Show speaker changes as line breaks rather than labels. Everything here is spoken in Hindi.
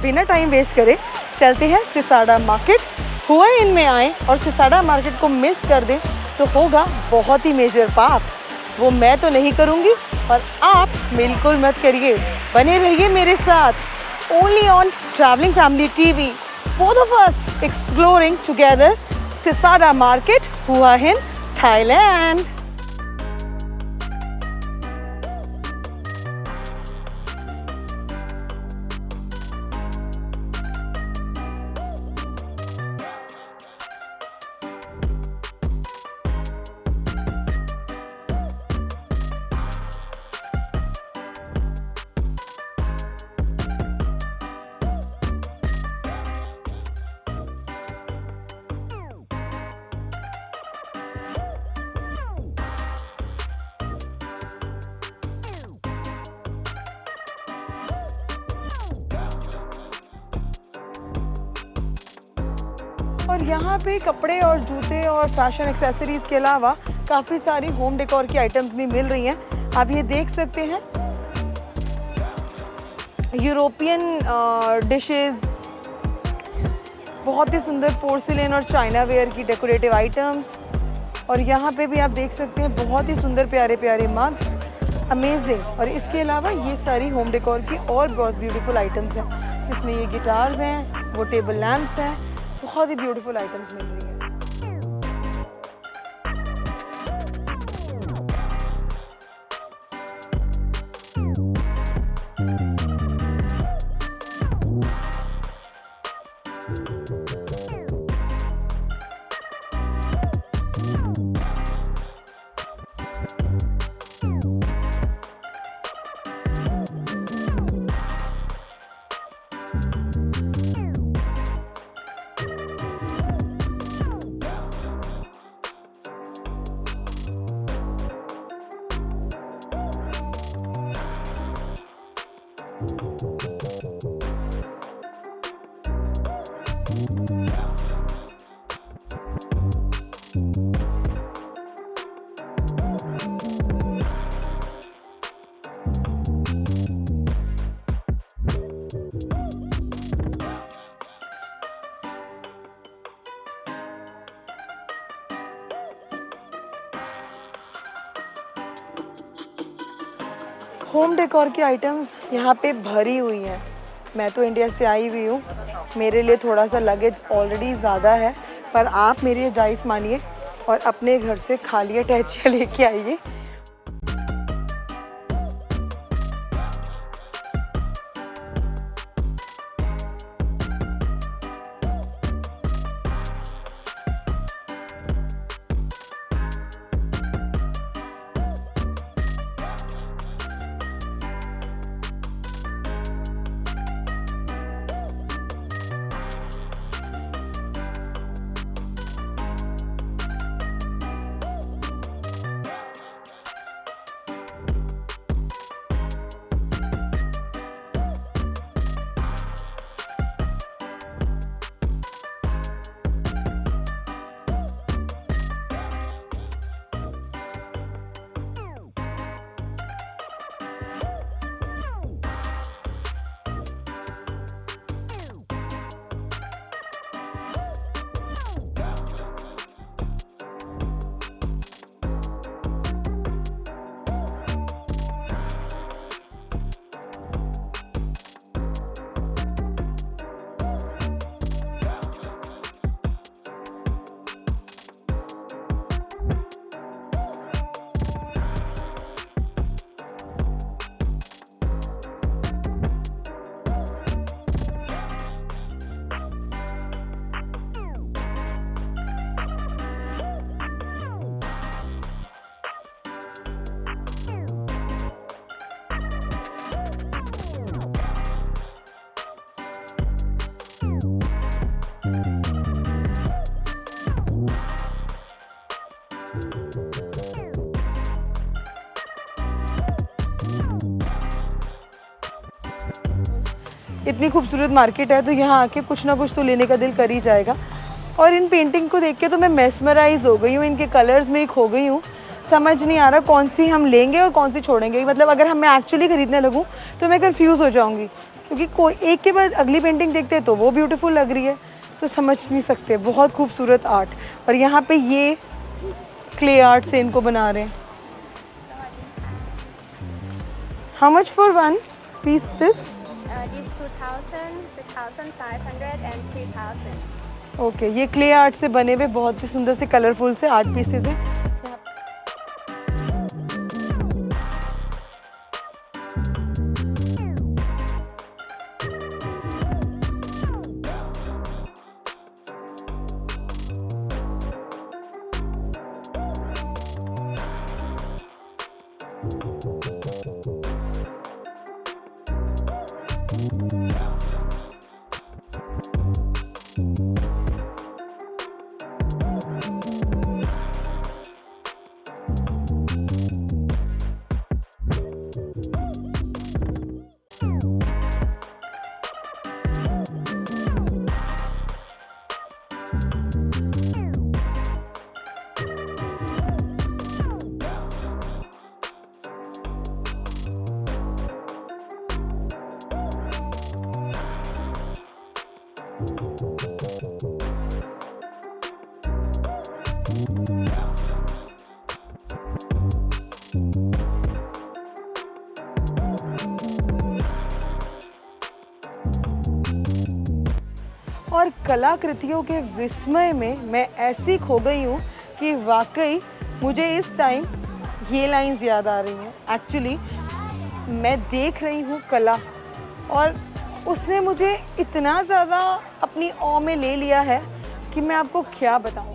बिना टाइम वेस्ट करे चलते हैं सिसाड़ा मार्केट। हुआ इनमें आए और सिसाड़ा मार्केट को मिस कर दें तो होगा बहुत ही मेजर पाप। वो मैं तो नहीं करूँगी और आप बिल्कुल मत करिए। बने रहिए मेरे साथ only on travelling family TV. Both of us exploring together सिसाड़ा मार्केट, हुआ हिन, थाईलैंड। और यहाँ पे कपड़े और जूते और फैशन एक्सेसरीज़ के अलावा काफ़ी सारी होम डेकोर की आइटम्स भी मिल रही हैं। आप ये देख सकते हैं यूरोपियन डिशेस, बहुत ही सुंदर पोर्सिलेन और चाइना वेयर की डेकोरेटिव आइटम्स। और यहाँ पे भी आप देख सकते हैं बहुत ही सुंदर प्यारे प्यारे मग्स, अमेजिंग। और इसके अलावा ये सारी होम डेकोर की और बहुत ब्यूटीफुल आइटम्स हैं, जिसमें ये गिटार्स हैं, वो टेबल लैम्प्स हैं, बहुत ही ब्यूटीफुल आइटम्स मिल रही हैं। होम डेकोर की आइटम्स यहाँ पे भरी हुई हैं। मैं तो इंडिया से आई हुई हूँ, मेरे लिए थोड़ा सा लगेज ऑलरेडी ज़्यादा है, पर आप मेरी एडवाइस मानिए और अपने घर से खाली अटैचियाँ लेके आइए। इतनी खूबसूरत मार्केट है तो यहाँ आके कुछ ना कुछ तो लेने का दिल कर ही जाएगा। और इन पेंटिंग को देख के तो मैं मेस्मराइज हो गई हूँ, इनके कलर्स में ही खो गई हूँ। समझ नहीं आ रहा कौन सी हम लेंगे और कौन सी छोड़ेंगे। मतलब अगर मैं एक्चुअली ख़रीदने लगूँ तो मैं कंफ्यूज हो जाऊँगी क्योंकि कोई एक के बाद अगली पेंटिंग देखते हैं तो वो ब्यूटीफुल लग रही है, तो समझ नहीं सकते। बहुत खूबसूरत आर्ट। और यहाँ पे ये क्ले आर्ट से इनको बना रहे हैं। How much for one piece this?
This 2000, 2500 and 3000.
Okay, ये क्ले आर्ट से बने हुए बहुत ही सुंदर से कलरफुल से आर्ट पीसेज हैं। और कलाकृतियों के विस्मय में मैं ऐसी खो गई हूँ कि वाकई मुझे इस टाइम ये लाइंस याद आ रही हैं। एक्चुअली मैं देख रही हूँ कला, और उसने मुझे इतना ज़्यादा अपनी औ में ले लिया है कि मैं आपको क्या बताऊँ।